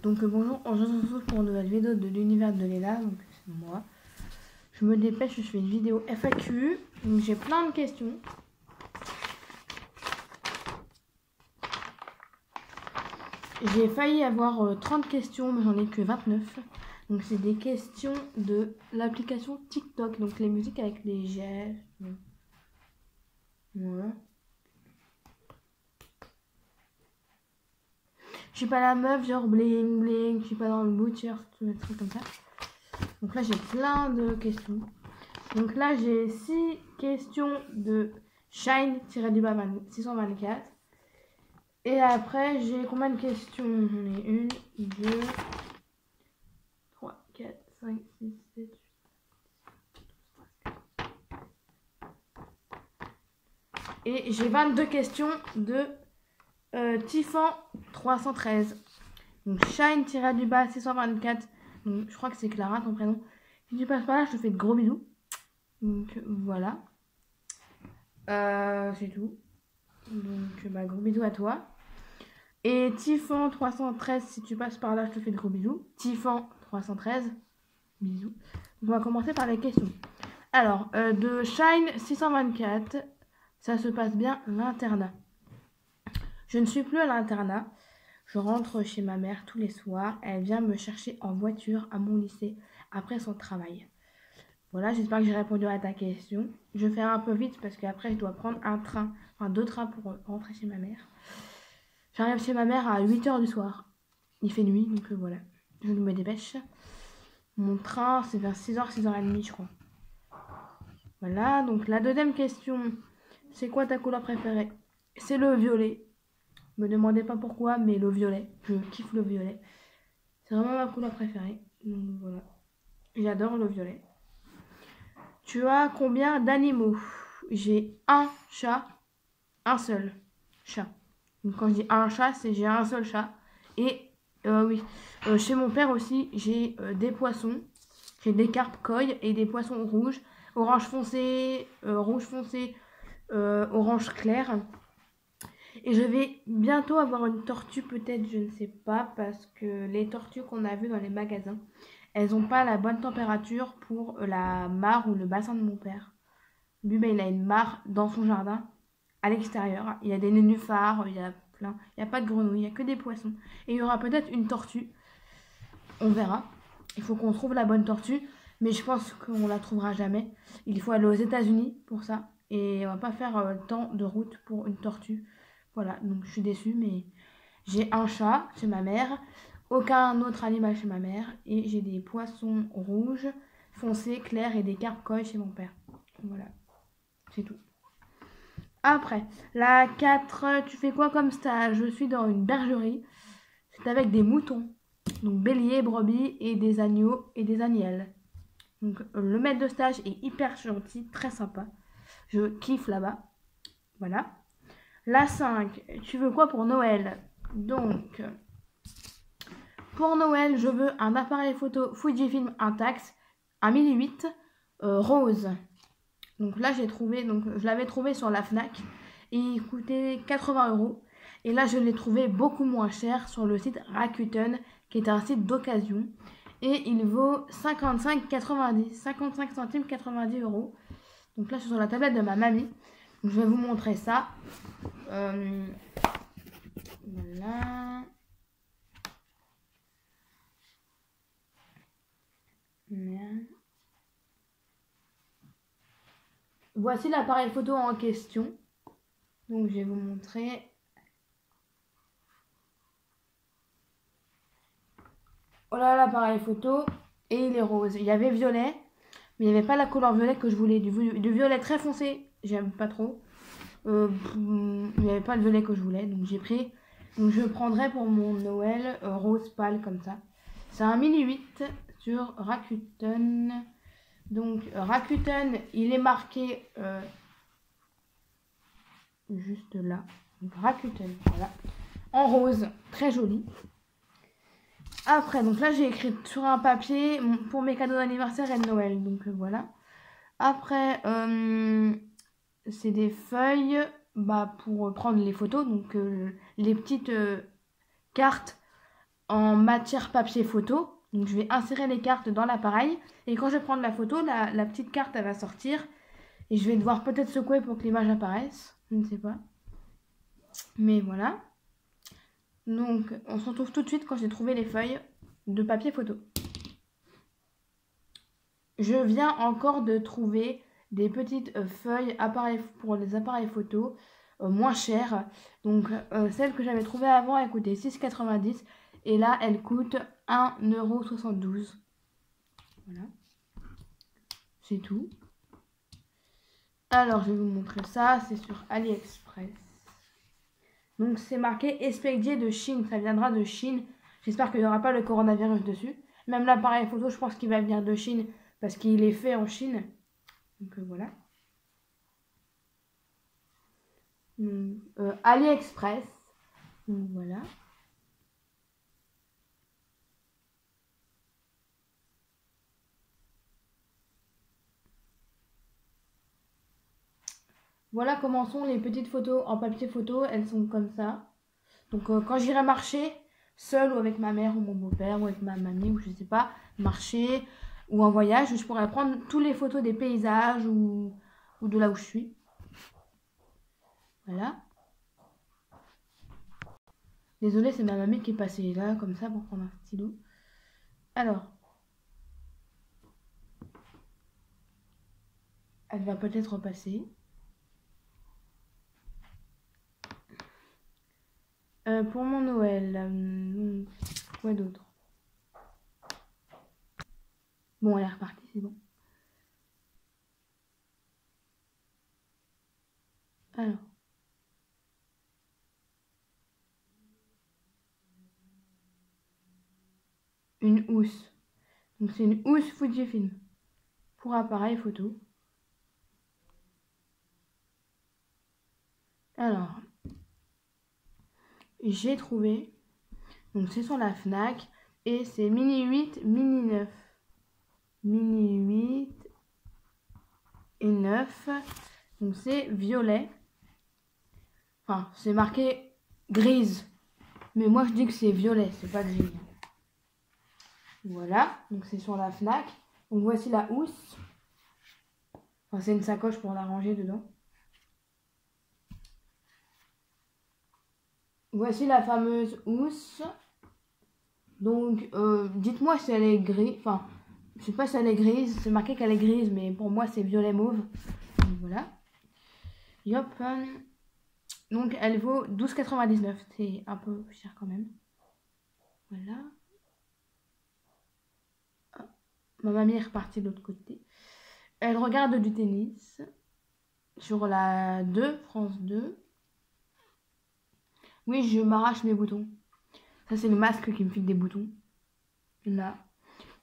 Donc bonjour, on se retrouve pour une nouvelle vidéo de l'univers de Léla, donc c'est moi. Je me dépêche, je fais une vidéo FAQ, donc j'ai plein de questions. J'ai failli avoir 30 questions, mais j'en ai que 29. Donc c'est des questions de l'application TikTok, donc les musiques avec les gestes. Voilà. Je suis pas la meuf genre bling bling, je suis pas dans le mood, des trucs comme ça. Donc là j'ai plein de questions. Donc là j'ai 6 questions de Shine-624. Et après j'ai combien de questions? J'en ai 1, 2, 3, 4, 5, 6, 7, 8. Et j'ai 22 questions de Tiffan313. Donc Shine-624. Donc je crois que c'est Clara ton prénom. Si tu passes par là, je te fais de gros bisous. Donc voilà. C'est tout. Donc gros bisous à toi. Et Tiffan313, si tu passes par là, je te fais de gros bisous. Tiffan313, bisous. On va commencer par les questions. Alors, de Shine624, ça se passe bien l'internat. Je ne suis plus à l'internat. Je rentre chez ma mère tous les soirs. Elle vient me chercher en voiture à mon lycée après son travail. Voilà, j'espère que j'ai répondu à ta question. Je vais faire un peu vite parce qu'après je dois prendre un train, enfin 2 trains pour rentrer chez ma mère. J'arrive chez ma mère à 8h du soir. Il fait nuit, donc voilà. Je me dépêche. Mon train, c'est vers 6h, 6h30, je crois. Voilà, donc la deuxième question. C'est quoi ta couleur préférée? C'est le violet. Me demandez pas pourquoi, mais le violet. Je kiffe le violet. C'est vraiment ma couleur préférée. Donc voilà. J'adore le violet. Tu as combien d'animaux? J'ai un chat, un seul chat. Donc quand je dis un chat, c'est j'ai un seul chat. Et oui, chez mon père aussi, j'ai des poissons. J'ai des carpes koi et des poissons rouges. Orange foncé, rouge foncé, orange clair. Et je vais bientôt avoir une tortue, peut-être, je ne sais pas, parce que les tortues qu'on a vues dans les magasins, elles n'ont pas la bonne température pour la mare ou le bassin de mon père. Lui, il a une mare dans son jardin, à l'extérieur. Il y a des nénuphars, il y a plein. Il n'y a pas de grenouilles, il n'y a que des poissons. Et il y aura peut-être une tortue. On verra. Il faut qu'on trouve la bonne tortue, mais je pense qu'on la trouvera jamais. Il faut aller aux États-Unis pour ça. Et on va pas faire tant de route pour une tortue. Voilà, donc je suis déçue, mais j'ai un chat chez ma mère, aucun autre animal chez ma mère, et j'ai des poissons rouges, foncés, clairs et des carpes koi chez mon père. Voilà, c'est tout. Après, la 4, tu fais quoi comme stage? Je suis dans une bergerie, c'est avec des moutons, donc béliers, brebis et des agneaux et des agnelles. Donc le maître de stage est hyper gentil, très sympa. Je kiffe là-bas. Voilà. La 5, tu veux quoi pour Noël? Donc, pour Noël, je veux un appareil photo Fujifilm Intax, un 1008 rose. Donc là, j'ai trouvé, donc je l'avais trouvé sur la Fnac et il coûtait 80 €. Et là, je l'ai trouvé beaucoup moins cher sur le site Rakuten, qui est un site d'occasion. Et il vaut 55 centimes 90 €. Donc là, je suis sur la tablette de ma mamie. Donc, je vais vous montrer ça. Voilà. Voici l'appareil photo en question. Donc je vais vous montrer. Voilà l'appareil photo et il est rose. Il y avait violet, mais il n'y avait pas la couleur violet que je voulais. Du violet très foncé, j'aime pas trop. Il n'y avait pas le violet que je voulais, donc j'ai pris. Donc je prendrai pour mon Noël rose pâle comme ça. C'est un 1008 sur Rakuten. Donc Rakuten, il est marqué juste là. Donc, Rakuten, voilà. En rose, très joli. Après, donc là j'ai écrit sur un papier pour mes cadeaux d'anniversaire et de Noël. Donc voilà. Après, c'est des feuilles pour prendre les photos. Donc les petites cartes en matière papier photo. Donc je vais insérer les cartes dans l'appareil. Et quand je vais prendre la photo, la petite carte elle va sortir. Et je vais devoir peut-être secouer pour que l'image apparaisse. Je ne sais pas. Mais voilà. Donc on se retrouve tout de suite quand j'ai trouvé les feuilles de papier photo. Je viens encore de trouver des petites feuilles pour les appareils photo moins chères. Donc celle que j'avais trouvée avant elle coûtait 6,90 et là elle coûte 1,72 €. Voilà. C'est tout. Alors je vais vous montrer ça, c'est sur AliExpress. Donc c'est marqué expédié de Chine, ça viendra de Chine. J'espère qu'il n'y aura pas le coronavirus dessus. Même l'appareil photo, je pense qu'il va venir de Chine parce qu'il est fait en Chine. Donc voilà. AliExpress. Donc voilà. Voilà comment sont les petites photos en papier photo. Elles sont comme ça. Donc quand j'irai marcher, seule ou avec ma mère ou mon beau-père ou avec ma mamie ou je sais pas, marcher ou en voyage, je pourrais prendre toutes les photos des paysages ou de là où je suis. Voilà. Désolée, c'est ma mamie qui est passée là comme ça pour prendre un stylo. Alors, elle va peut-être repasser. Pour mon Noël, quoi d'autre? Bon, elle est repartie, c'est bon. Alors. Une housse. Donc c'est une housse Fujifilm pour appareil photo. Alors, j'ai trouvé. Donc c'est sur la Fnac et c'est mini 8, mini 9. Mini 8 et 9. Donc c'est violet. Enfin, c'est marqué grise. Mais moi je dis que c'est violet, c'est pas gris. Voilà, donc c'est sur la Fnac. Donc voici la housse. Enfin, c'est une sacoche pour la ranger dedans. Voici la fameuse housse. Donc, dites-moi si elle est grise. Enfin, je sais pas si elle est grise. C'est marqué qu'elle est grise, mais pour moi, c'est violet mauve. Donc, voilà. Yop. Donc, elle vaut 12,99. C'est un peu cher quand même. Voilà. Oh. Ma mamie est repartie de l'autre côté. Elle regarde du tennis. Sur la 2, France 2. Oui, je m'arrache mes boutons. Ça, c'est le masque qui me fait des boutons. Là.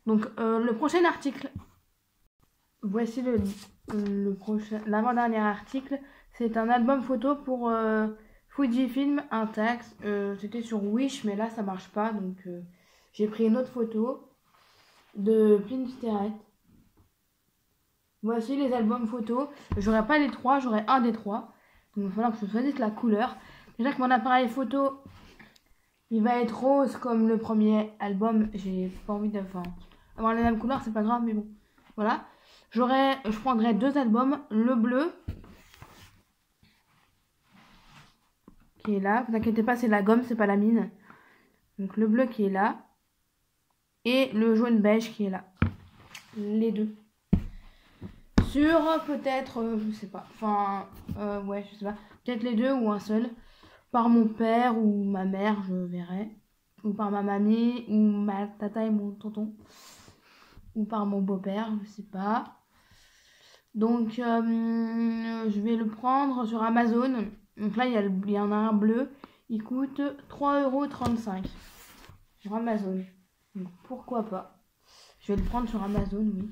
Donc, le prochain article. Voici l'avant-dernier article. C'est un album photo pour Fujifilm Intax. C'était sur Wish, mais là, ça marche pas. Donc, j'ai pris une autre photo de Pinterest. Voici les albums photos. J'aurai pas les trois, j'aurai un des trois. Donc, il va falloir que je choisisse la couleur. Déjà que mon appareil photo, il va être rose comme le premier album. J'ai pas envie avoir la même couleur, c'est pas grave, mais bon. Voilà. Je prendrai deux albums. Le bleu, qui est là. Vous inquiétez pas, c'est la gomme, c'est pas la mine. Donc le bleu qui est là. Et le jaune beige qui est là. Les deux. Sur peut-être, je sais pas. Enfin, ouais, je sais pas. Peut-être les deux ou un seul. Par mon père ou ma mère, je verrai. Ou par ma mamie, ou ma tata et mon tonton. Ou par mon beau-père, je sais pas. Donc, je vais le prendre sur Amazon. Donc là, il y en a un bleu. Il coûte 3,35 € sur Amazon. Donc, pourquoi pas. Je vais le prendre sur Amazon, oui.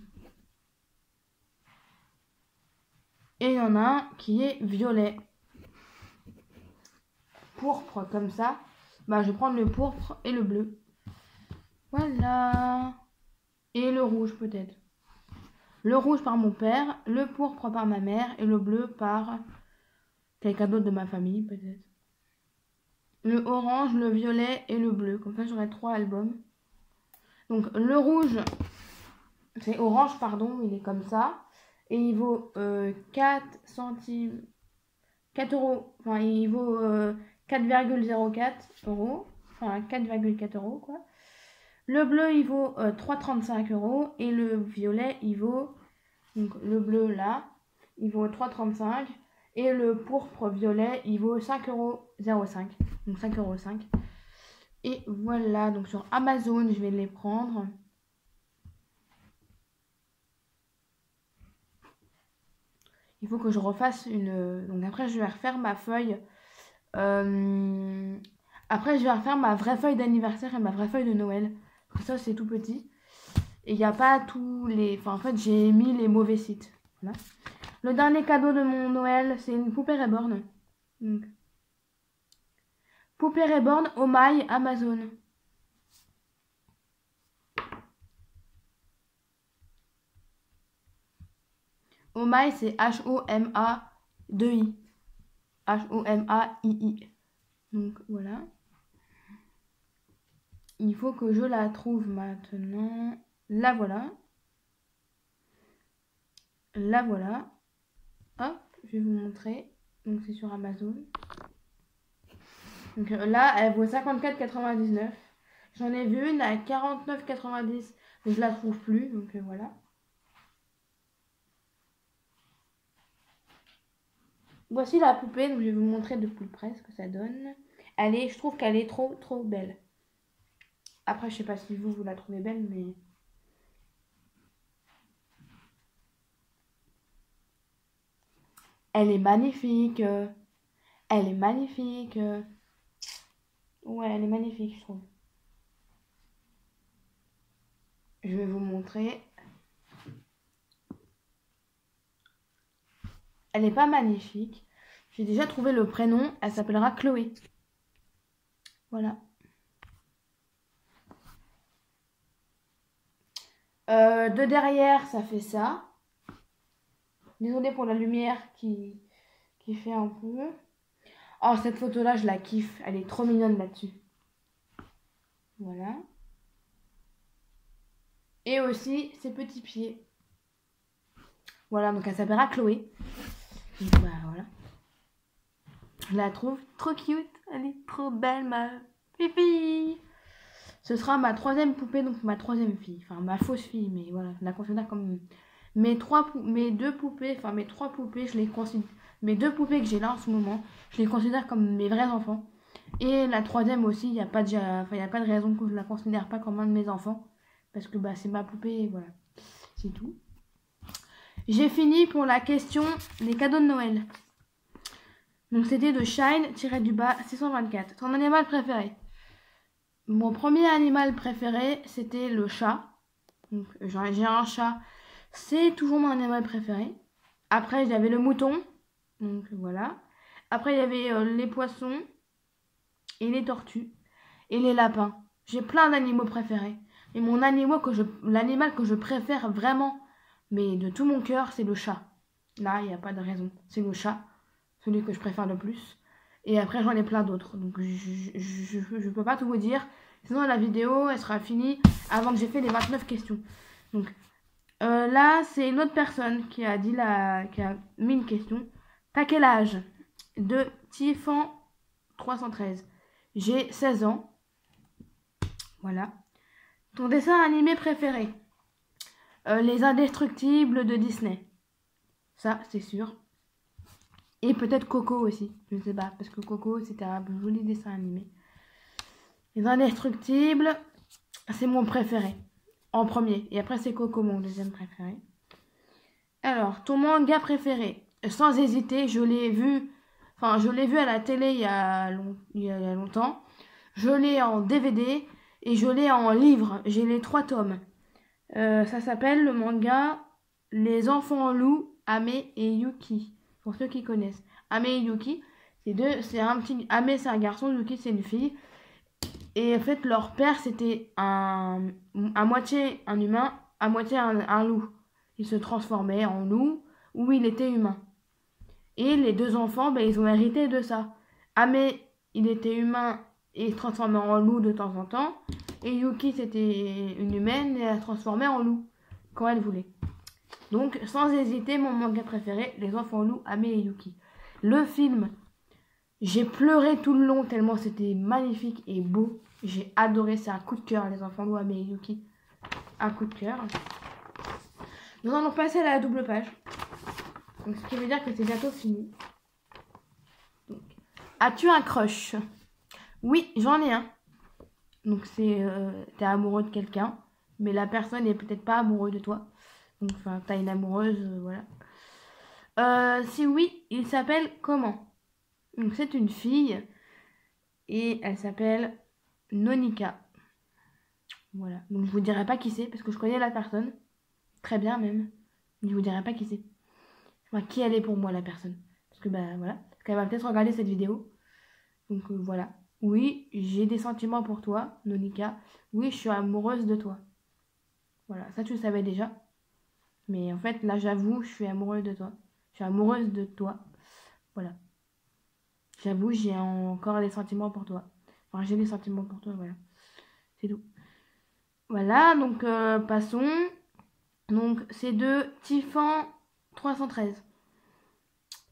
Et il y en a un qui est violet. Pourpre, comme ça. Bah, je vais prendre le pourpre et le bleu. Voilà. Et le rouge, peut-être. Le rouge par mon père, le pourpre par ma mère et le bleu par quelqu'un d'autre de ma famille, peut-être. le orange, le violet et le bleu. Comme ça, j'aurai 3 albums. Donc, le rouge, c'est orange, pardon, il est comme ça. Et il vaut 4 centimes, 4 euros. Enfin, il vaut 4,04 euros. Enfin, 4,4 euros, quoi. Le bleu, il vaut 3,35 euros. Et le violet, il vaut... Donc, le bleu, là, il vaut 3,35 €. Et le pourpre violet, il vaut 5,05 €. Donc 5,05 €. Et voilà, donc sur Amazon, je vais les prendre. Il faut que je refasse une... Donc après, je vais refaire ma feuille. Après, je vais refaire ma vraie feuille d'anniversaire et ma vraie feuille de Noël. Ça, c'est tout petit. Et il n'y a pas tous les... Enfin, en fait, j'ai mis les mauvais sites. Voilà. Le dernier cadeau de mon Noël, c'est une poupée Reborn. Donc, poupée Reborn, Oh My, Amazon. Oh My, c'est H-O-M-A-2-I. H-O-M-A-I-I. Donc, voilà. Il faut que je la trouve maintenant. La voilà. La voilà. Hop, je vais vous montrer. Donc, c'est sur Amazon. Donc là, elle vaut 54,99. J'en ai vu une à 49,90. Mais je la trouve plus. Donc voilà. Voici la poupée. Donc je vais vous montrer de plus près ce que ça donne. Je trouve qu'elle est trop belle. Après, je sais pas si vous la trouvez belle, mais... Elle est magnifique. Elle est magnifique. Ouais, elle est magnifique, je trouve. Je vais vous montrer. Elle n'est pas magnifique. J'ai déjà trouvé le prénom. Elle s'appellera Chloé. Voilà. De derrière, ça fait ça. Désolée pour la lumière qui fait un peu. Oh, cette photo-là, je la kiffe. Elle est trop mignonne là-dessus. Voilà. Et aussi, ses petits pieds. Voilà, donc elle s'appellera Chloé. Et bah, voilà. Je la trouve trop cute. Elle est trop belle, ma fifi. Ce sera ma 3e poupée, donc ma 3e fille. Enfin, ma fausse fille, mais voilà, je la considère comme... Mes 3 poupées, je les considère... Mes 2 poupées que j'ai là en ce moment, je les considère comme mes vrais enfants. Et la 3e aussi, il n'y a pas de raison que je la considère pas comme un de mes enfants. Parce que bah, c'est ma poupée, et voilà. C'est tout. J'ai fini pour la question des cadeaux de Noël. Donc c'était de Shine-du-bas 624. Ton animal préféré? Mon premier animal préféré, c'était le chat. Donc j'ai un chat. C'est toujours mon animal préféré. Après, j'avais le mouton. Donc voilà. Après, il y avait les poissons et les tortues et les lapins. J'ai plein d'animaux préférés. Et l'animal que je préfère vraiment, mais de tout mon cœur, c'est le chat. Là, il n'y a pas de raison. C'est le chat. Celui que je préfère le plus. Et après, j'en ai plein d'autres. Donc, je peux pas tout vous dire. Sinon, la vidéo, elle sera finie avant que j'ai fait les 29 questions. Donc, là, c'est une autre personne qui a mis une question. T'as quel âge? De Tiffan 313. J'ai 16 ans. Voilà. Ton dessin animé préféré? Les Indestructibles de Disney. Ça, c'est sûr. Et peut-être Coco aussi. Je ne sais pas. Parce que Coco, c'était un joli dessin animé. Les Indestructibles, c'est mon préféré. En premier. Et après, c'est Coco, mon deuxième préféré. Alors, ton manga préféré? Sans hésiter, je l'ai vu à la télé il y a longtemps. Je l'ai en DVD et je l'ai en livre. J'ai les 3 tomes. Ça s'appelle le manga Les Enfants Loups, Ame et Yuki. Pour ceux qui connaissent. Ame et Yuki, Ame c'est un garçon, Yuki c'est une fille. Et en fait, leur père c'était à moitié un humain, à moitié un loup. Il se transformait en loup ou il était humain. Et les 2 enfants, ils ont hérité de ça. Ame, il était humain et se transformait en loup de temps en temps. Et Yuki, c'était une humaine et elle se transformait en loup quand elle voulait. Donc, sans hésiter, mon manga préféré, Les Enfants Loups, Ami et Yuki. Le film, j'ai pleuré tout le long tellement c'était magnifique et beau. J'ai adoré, c'est un coup de cœur, Les Enfants Loups, Ami et Yuki. Un coup de cœur. Nous allons passer à la double page. Donc, ce qui veut dire que c'est bientôt fini. Donc, as-tu un crush? Oui, j'en ai un. Donc, c'est t'es amoureux de quelqu'un, mais la personne n'est peut-être pas amoureuse de toi. Donc, enfin, t'as une amoureuse, voilà. Si oui, il s'appelle comment? Donc, c'est une fille et elle s'appelle Nonika. Voilà. Donc, je vous dirai pas qui c'est parce que je connais la personne. Très bien, même. Je vous dirai pas qui c'est. Enfin, qui elle est pour moi, la personne. Parce que, bah, voilà. Parce qu'elle va peut-être regarder cette vidéo. Donc, voilà. Oui, j'ai des sentiments pour toi, Nonika. Oui, je suis amoureuse de toi. Voilà, ça tu le savais déjà. Mais en fait, là, j'avoue, je suis amoureuse de toi. Je suis amoureuse de toi. Voilà. J'avoue, j'ai encore des sentiments pour toi. Enfin, j'ai des sentiments pour toi, voilà. C'est tout. Voilà, donc passons. Donc, c'est de Tiffan 313.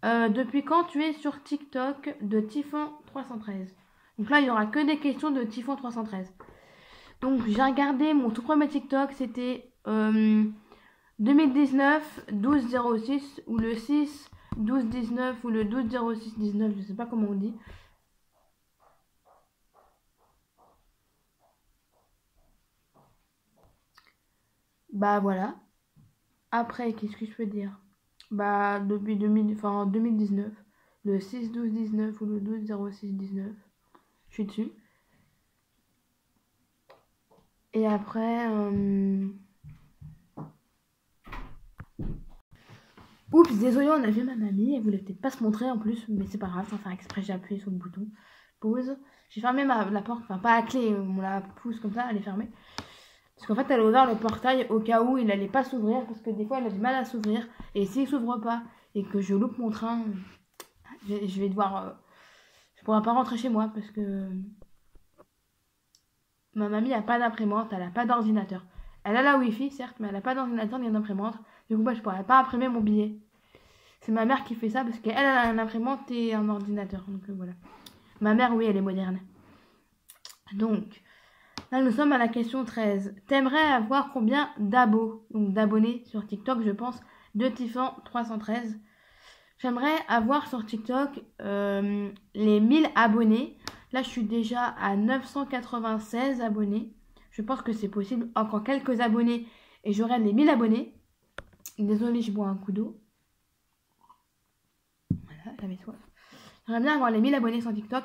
Depuis quand tu es sur TikTok de Tiffan 313? Donc là, il n'y aura que des questions de Tiffan 313. Donc, j'ai regardé mon tout premier TikTok, c'était 2019 12 06 ou le 6 12 19 ou le 12 06 19, je sais pas comment on dit. Bah voilà. Après, qu'est-ce que je peux dire? Bah depuis 2019, le 6 12 19 ou le 12 06 19, je suis dessus. Et après, oups, désolé, on a vu ma mamie, elle voulait peut-être pas se montrer en plus, mais c'est pas grave, sans faire exprès, j'ai appuyé sur le bouton pause. J'ai fermé la porte, enfin pas à clé, on la pousse comme ça, elle est fermée. Parce qu'en fait, elle a ouvert le portail au cas où il allait pas s'ouvrir, parce que des fois, elle a du mal à s'ouvrir. Et s'il s'ouvre pas et que je loupe mon train, je vais devoir... je pourrai pas rentrer chez moi, parce que ma mamie n'a pas d'imprimante, elle a pas d'ordinateur. Elle a la Wi-Fi, certes, mais elle a pas d'ordinateur ni d'imprimante. Du coup, bah, je pourrais pas imprimer mon billet. C'est ma mère qui fait ça, parce qu'elle a une imprimante et un ordinateur. Donc voilà. Ma mère, oui, elle est moderne. Donc... là, nous sommes à la question 13. T'aimerais avoir combien d'abonnés sur TikTok, je pense, de Tiffan 313. J'aimerais avoir sur TikTok les 1000 abonnés. Là, je suis déjà à 996 abonnés. Je pense que c'est possible. Encore quelques abonnés et j'aurai les 1000 abonnés. Désolée, je bois un coup d'eau. Voilà, j'avais soif. J'aimerais bien avoir les 1000 abonnés sur TikTok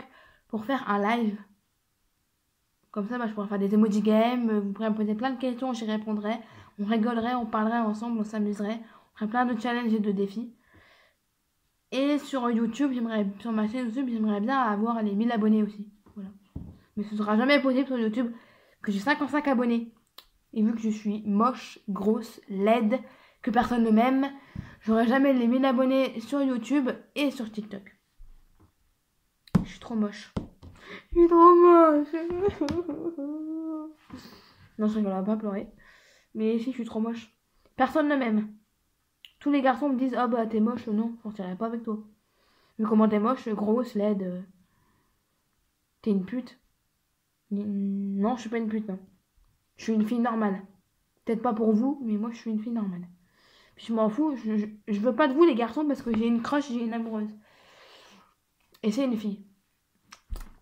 pour faire un live. Comme ça, je pourrais faire des emoji games, vous pourrez me poser plein de questions, j'y répondrai. On rigolerait, on parlerait ensemble, on s'amuserait. On ferait plein de challenges et de défis. Et sur YouTube, sur ma chaîne YouTube, j'aimerais bien avoir les 1000 abonnés aussi. Voilà. Mais ce sera jamais possible sur YouTube que j'ai 55 abonnés. Et vu que je suis moche, grosse, laide, que personne ne m'aime, j'aurai jamais les 1000 abonnés sur YouTube et sur TikTok. Je suis trop moche. Je suis trop moche. Non, je rigole, on va pas pleurer. Mais si, je suis trop moche. Personne ne m'aime. Tous les garçons me disent, oh bah t'es moche, non, je sortirai pas avec toi. Mais comment t'es moche, grosse, laide. T'es une pute. Non, je suis pas une pute, non. Je suis une fille normale. Peut-être pas pour vous, mais moi je suis une fille normale. Puis je m'en fous, je veux pas de vous les garçons parce que j'ai une crush, j'ai une amoureuse. Et c'est une fille.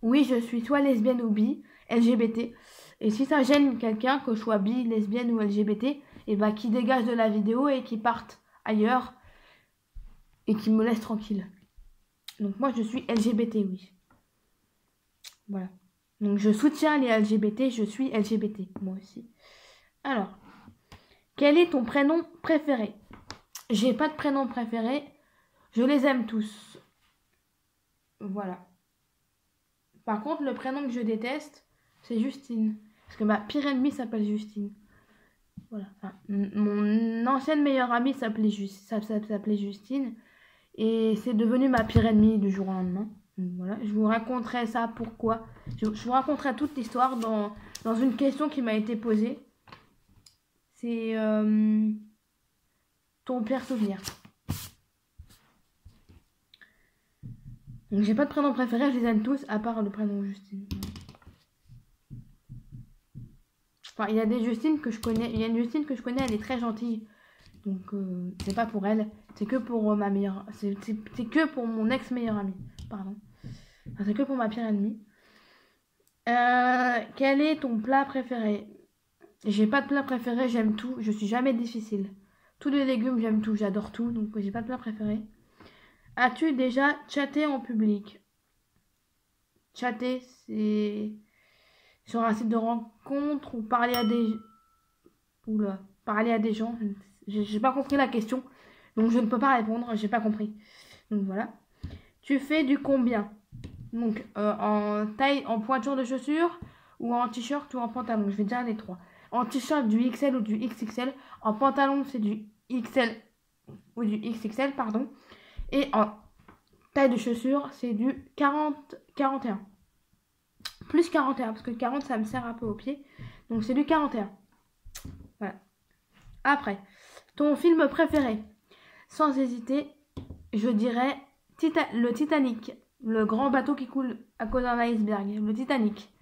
Oui, je suis soit lesbienne ou bi, LGBT. Et si ça gêne quelqu'un, que je sois bi, lesbienne ou LGBT, et bah qui dégage de la vidéo et qui parte ailleurs et qui me laisse tranquille. Donc moi je suis LGBT, oui. Voilà. Donc je soutiens les LGBT, je suis LGBT, moi aussi. Alors, quel est ton prénom préféré? J'ai pas de prénom préféré, je les aime tous. Voilà. Par contre, le prénom que je déteste, c'est Justine. Parce que ma pire ennemie s'appelle Justine. Voilà. Enfin, mon ancienne meilleure amie s'appelait Justine. Et c'est devenu ma pire ennemie du jour au lendemain. Donc, voilà, je vous raconterai ça pourquoi. Je vous raconterai toute l'histoire dans une question qui m'a été posée. C'est ton pire souvenir. Donc j'ai pas de prénom préféré, je les aime tous, à part le prénom Justine. Enfin, il y a des Justines que je connais. Il y a une Justine que je connais, elle est très gentille. Donc c'est pas pour elle, c'est que pour ma meilleure. C'est que pour mon ex-meilleure amie. Pardon. Enfin, c'est que pour ma pire ennemie. Quel est ton plat préféré? J'ai pas de plat préféré, j'aime tout. Je suis jamais difficile. Tous les légumes, j'aime tout, j'adore tout. Donc j'ai pas de plat préféré. As-tu déjà chatté en public? Chatter, c'est sur un site de rencontre ou parler à des... Oula, parler à des gens. J'ai pas compris la question. Donc je ne peux pas répondre, j'ai pas compris. Donc voilà. Tu fais du combien? Donc en taille, en pointure de chaussures ou en t-shirt ou en pantalon. Je vais dire les trois. En t-shirt du XL ou du XXL. En pantalon c'est du XL ou du XXL, pardon. Et en taille de chaussures c'est du 40-41. Plus 41 parce que 40 ça me sert un peu au pied. Donc c'est du 41. Voilà. Après, ton film préféré? Sans hésiter, je dirais le Titanic. Le grand bateau qui coule à cause d'un iceberg. Le Titanic.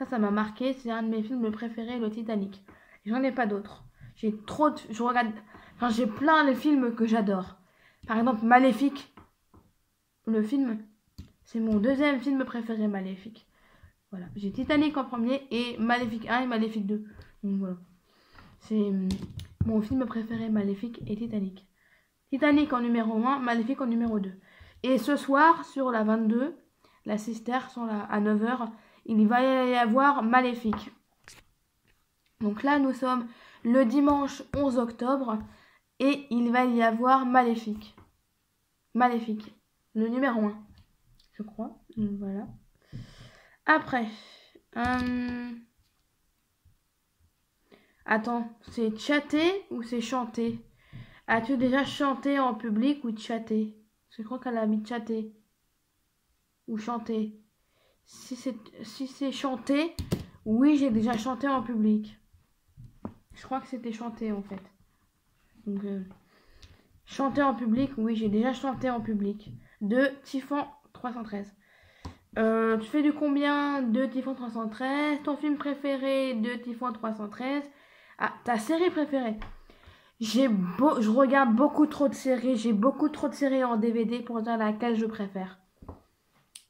Ça m'a marqué. C'est un de mes films préférés, le Titanic. J'en ai pas d'autres. J'ai trop de... Je regarde... Enfin, j'ai plein de films que j'adore. Par exemple, Maléfique. Le film, c'est mon deuxième film préféré, Maléfique. Voilà. J'ai Titanic en premier et Maléfique 1 et Maléfique 2. Donc voilà. C'est mon film préféré, Maléfique et Titanic. Titanic en numéro 1, Maléfique en numéro 2. Et ce soir, sur la 22, la Sister, à 9h, il va y avoir Maléfique. Donc là, nous sommes le dimanche 11 octobre et il va y avoir Maléfique. Maléfique, le numéro 1, je crois. Donc voilà. Après, attends, c'est chatter ou c'est chanter? As-tu déjà chanté en public ou chatter? Je crois qu'elle a mis chatter ou chanter. Si c'est chanter, oui, j'ai déjà chanté en public. Je crois que c'était chanter en fait. Donc, chanter en public, oui, j'ai déjà chanté en public. De Typhon 313. Tu fais du combien de Typhon 313? Ton film préféré de Typhon 313? Ah, ta série préférée? Je regarde beaucoup trop de séries. J'ai beaucoup trop de séries en DVD pour dire laquelle je préfère.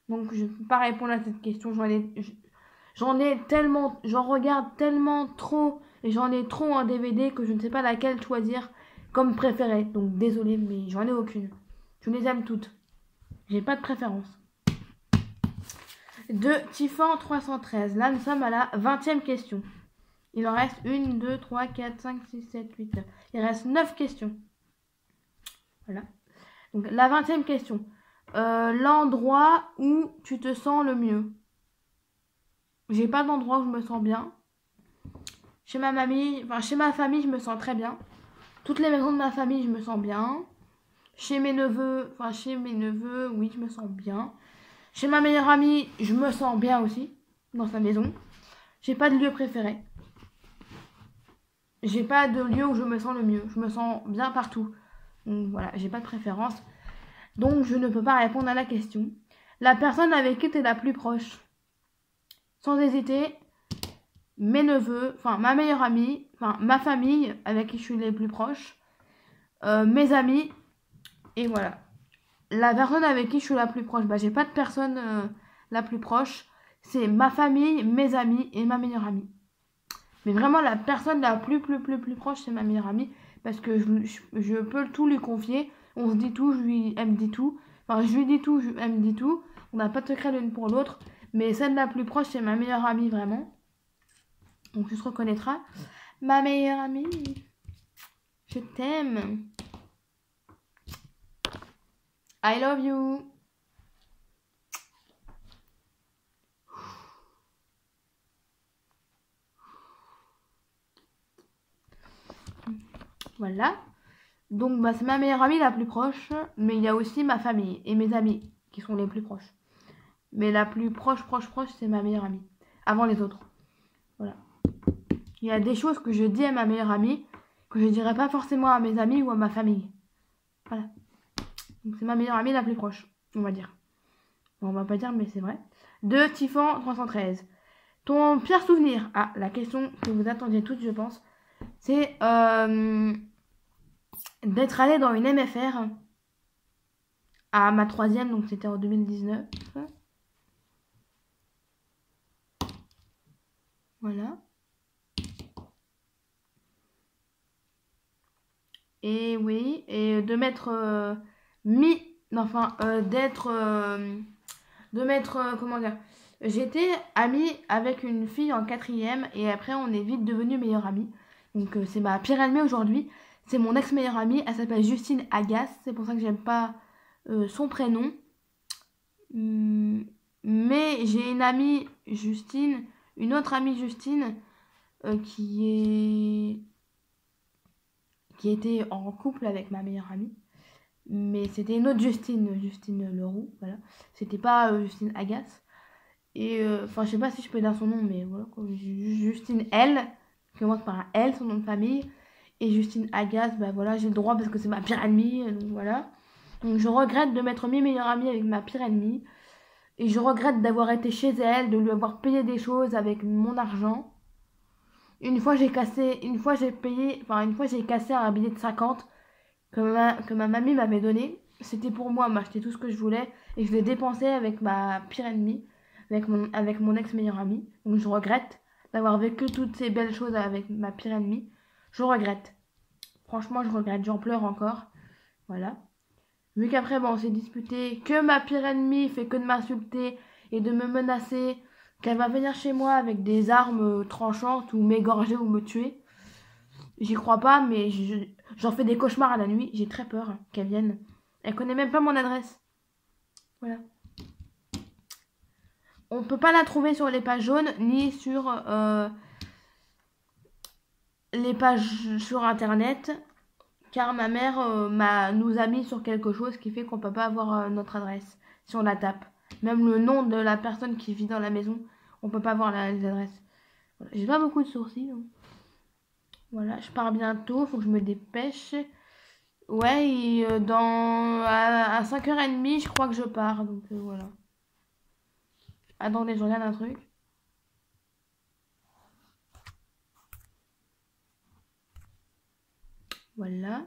Donc je ne peux pas répondre à cette question. J'en regarde tellement trop et j'en ai trop en DVD que je ne sais pas laquelle choisir comme préférée. Donc désolé, mais j'en ai aucune. Je les aime toutes. J'ai pas de préférence. De Typhon 313. Là, nous sommes à la 20e question. Il en reste 1, 2, 3, 4, 5, 6, 7, 8, 9. Il reste 9 questions. Voilà. Donc la 20e question. L'endroit où tu te sens le mieux? J'ai pas d'endroit où je me sens bien. Chez ma famille, je me sens très bien. Toutes les maisons de ma famille, je me sens bien. Chez mes neveux, oui, je me sens bien. Chez ma meilleure amie, je me sens bien aussi, dans sa maison. J'ai pas de lieu préféré. J'ai pas de lieu où je me sens le mieux. Je me sens bien partout. Donc voilà, j'ai pas de préférence. Donc je ne peux pas répondre à la question. La personne avec qui tu es la plus proche? Sans hésiter, mes neveux, enfin ma meilleure amie, enfin ma famille avec qui je suis les plus proches, mes amis, et voilà. La personne avec qui je suis la plus proche, j'ai pas de personne la plus proche. C'est ma famille, mes amis et ma meilleure amie. Mais vraiment, la personne la plus proche, c'est ma meilleure amie. Parce que je peux tout lui confier. On se dit tout, elle me dit tout. Enfin, je lui dis tout, elle me dit tout. On n'a pas de secret l'une pour l'autre. Mais celle la plus proche, c'est ma meilleure amie, vraiment. Donc, tu te reconnaîtras. Ma meilleure amie, je t'aime. I love you. Voilà. Donc c'est ma meilleure amie la plus proche, mais il y a aussi ma famille et mes amis qui sont les plus proches. Mais la plus proche, c'est ma meilleure amie. Avant les autres. Voilà. Il y a des choses que je dis à ma meilleure amie que je dirais pas forcément à mes amis ou à ma famille. Voilà. Donc c'est ma meilleure amie la plus proche, on va dire. Bon, on va pas dire, mais c'est vrai. De Tiffan 313. Ton pire souvenir? Ah, la question que vous attendiez toutes, je pense. C'est d'être allé dans une MFR à ma 3e, donc c'était en 2019. Voilà. Et oui, et de m'être comment dire, j'étais amie avec une fille en 4e et après on est vite devenus meilleures amies. Donc c'est ma pire ennemie aujourd'hui. C'est mon ex-meilleure amie, elle s'appelle Justine Agasse, c'est pour ça que j'aime pas son prénom. Mais j'ai une amie Justine, une autre amie Justine qui était en couple avec ma meilleure amie. Mais c'était une autre Justine Leroux, voilà. C'était pas Justine Agasse. Et enfin, je sais pas si je peux dire son nom, mais voilà. Justine L, qui commence par un L, son nom de famille. Et Justine Agasse, bah voilà, j'ai le droit parce que c'est ma pire ennemie, donc voilà. Donc je regrette de m'être mis meilleure amie avec ma pire ennemie. Et je regrette d'avoir été chez elle, de lui avoir payé des choses avec mon argent. Une fois j'ai cassé un billet de 50 que ma mamie m'avait donné. C'était pour moi, m'acheter tout ce que je voulais. Et je l'ai dépensé avec ma pire ennemie, avec mon ex-meilleur ami. Donc je regrette d'avoir vécu toutes ces belles choses avec ma pire ennemie. Je regrette. Franchement, je regrette. J'en pleure encore. Voilà. Vu qu'après, bon, on s'est disputé, que ma pire ennemie fait que de m'insulter et de me menacer, qu'elle va venir chez moi avec des armes tranchantes ou m'égorger ou me tuer. J'y crois pas, mais j'en fais des cauchemars à la nuit. J'ai très peur qu'elle vienne. Elle connaît même pas mon adresse. Voilà. On peut pas la trouver sur les pages jaunes, ni sur les pages sur internet. Car ma mère nous a mis sur quelque chose qui fait qu'on peut pas avoir notre adresse si on la tape. Même le nom de la personne qui vit dans la maison, on peut pas voir les adresses. Voilà. J'ai pas beaucoup de sourcils. Donc. Voilà, je pars bientôt, faut que je me dépêche. Ouais, et à 5h30, je crois que je pars. Donc voilà. Attendez, je regarde un truc. Voilà.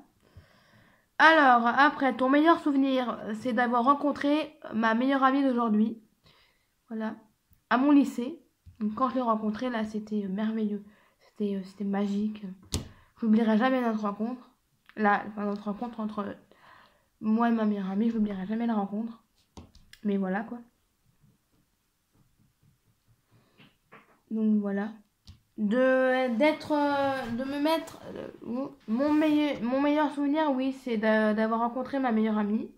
Alors, après, ton meilleur souvenir, c'est d'avoir rencontré ma meilleure amie d'aujourd'hui. Voilà. À mon lycée. Donc, quand je l'ai rencontrée, là, c'était merveilleux. C'était magique. J'oublierai jamais notre rencontre. Là, enfin, notre rencontre entre moi et ma meilleure amie, je n'oublierai jamais la rencontre. Mais voilà, quoi. Donc, voilà. De me mettre mon meilleur souvenir, oui, c'est d'avoir rencontré ma meilleure amie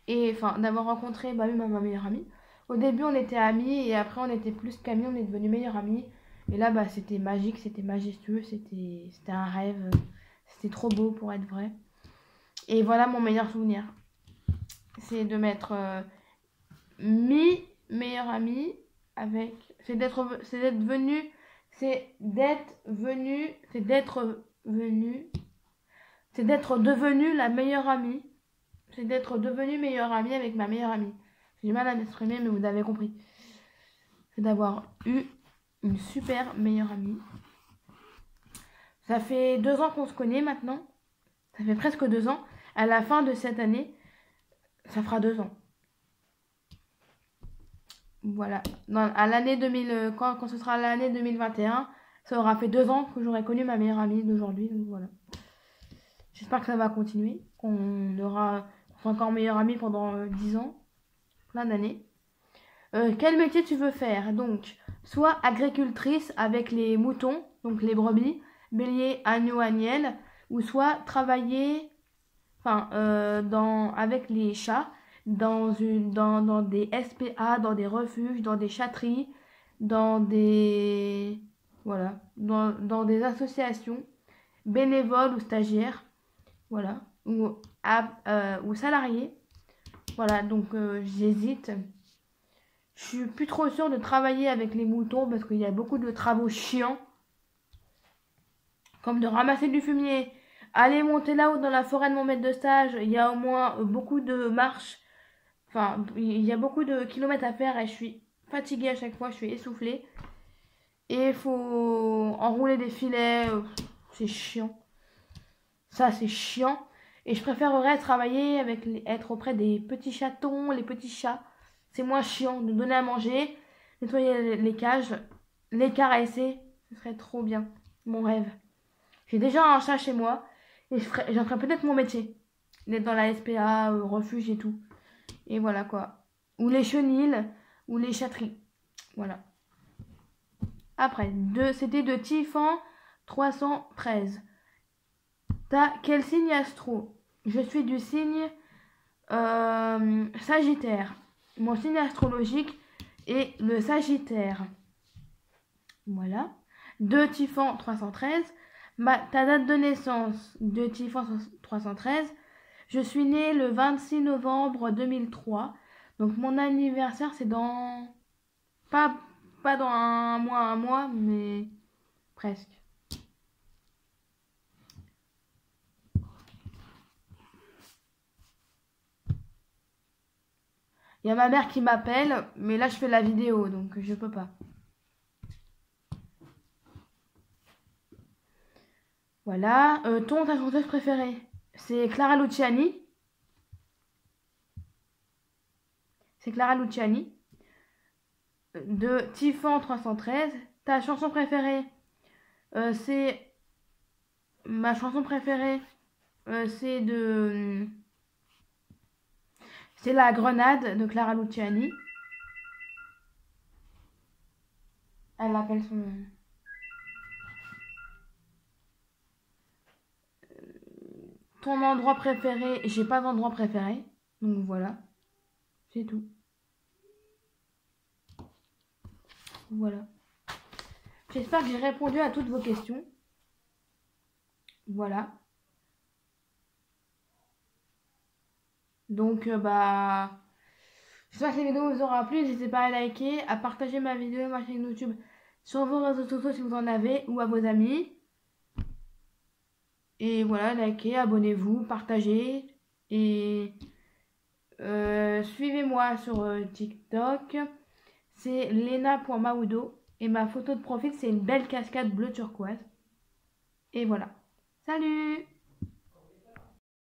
et enfin d'avoir rencontré ma meilleure amie. Au début on était amis et après on était plus qu'amis, on est devenus meilleurs amis et là bah c'était magique, c'était majestueux, c'était un rêve, c'était trop beau pour être vrai. Et voilà mon meilleur souvenir, c'est de m'être meilleure amie avec, c'est d'être devenu la meilleure amie. C'est d'être devenu meilleure amie avec ma meilleure amie. J'ai du mal à m'exprimer, mais vous avez compris. C'est d'avoir eu une super meilleure amie. Ça fait 2 ans qu'on se connaît maintenant. Ça fait presque 2 ans. À la fin de cette année, ça fera 2 ans. Voilà. À l'année 2000, quand ce sera l'année 2021, ça aura fait 2 ans que j'aurai connu ma meilleure amie d'aujourd'hui. Donc voilà. J'espère que ça va continuer. Qu'on sera encore meilleure amie pendant 10 ans. Plein d'années. Quel métier tu veux faire? Donc, soit agricultrice avec les moutons, donc les brebis, bélier, agneau, agnelle, ou soit travailler avec les chats dans des SPA, dans des refuges, dans des chatteries, dans des associations bénévoles ou stagiaires, voilà, ou salariés. Voilà, donc j'hésite. Je suis plus trop sûre de travailler avec les moutons parce qu'il y a beaucoup de travaux chiants. Comme de ramasser du fumier, aller monter là-haut dans la forêt de mon maître de stage. Il y a au moins beaucoup de marches. Enfin, il y a beaucoup de kilomètres à faire et je suis fatiguée à chaque fois, je suis essoufflée. Et il faut enrouler des filets, c'est chiant. Ça, c'est chiant. Et je préférerais travailler avec être auprès des petits chatons, les petits chats. C'est moins chiant de donner à manger, nettoyer les cages, les caresser. Ce serait trop bien. Mon rêve. J'ai déjà un chat chez moi et j'en ferai peut-être mon métier. D'être dans la SPA, refuge et tout. Et voilà quoi. Ou les chenilles, ou les chatteries. Voilà. Après, c'était de Tiffan 313. T'as quel signe astro? Je suis du signe Sagittaire. Mon signe astrologique est le Sagittaire. Voilà. De Tiffan 313. Ta date de naissance de Tiffan 313. Je suis née le 26 novembre 2003. Donc mon anniversaire c'est dans... Pas dans un mois, mais presque. Il y a ma mère qui m'appelle, mais là je fais la vidéo, donc je peux pas. Voilà. Ta chanteuse préférée? C'est Clara Luciani. C'est Clara Luciani. De Tiffan 313. Ta chanson préférée? C'est... Ma chanson préférée, c'est de... C'est La Grenade de Clara Luciani. Elle appelle son... Ton endroit préféré? J'ai pas d'endroit préféré. Donc voilà. C'est tout. Voilà. J'espère que j'ai répondu à toutes vos questions. Voilà. Donc, j'espère que cette vidéo vous aura plu. N'hésitez pas à liker, à partager ma vidéo et ma chaîne YouTube sur vos réseaux sociaux si vous en avez ou à vos amis. Et voilà, likez, abonnez-vous, partagez. Et suivez-moi sur TikTok. C'est lena.maudo. Et ma photo de profil, c'est une belle cascade bleu turquoise. Et voilà. Salut!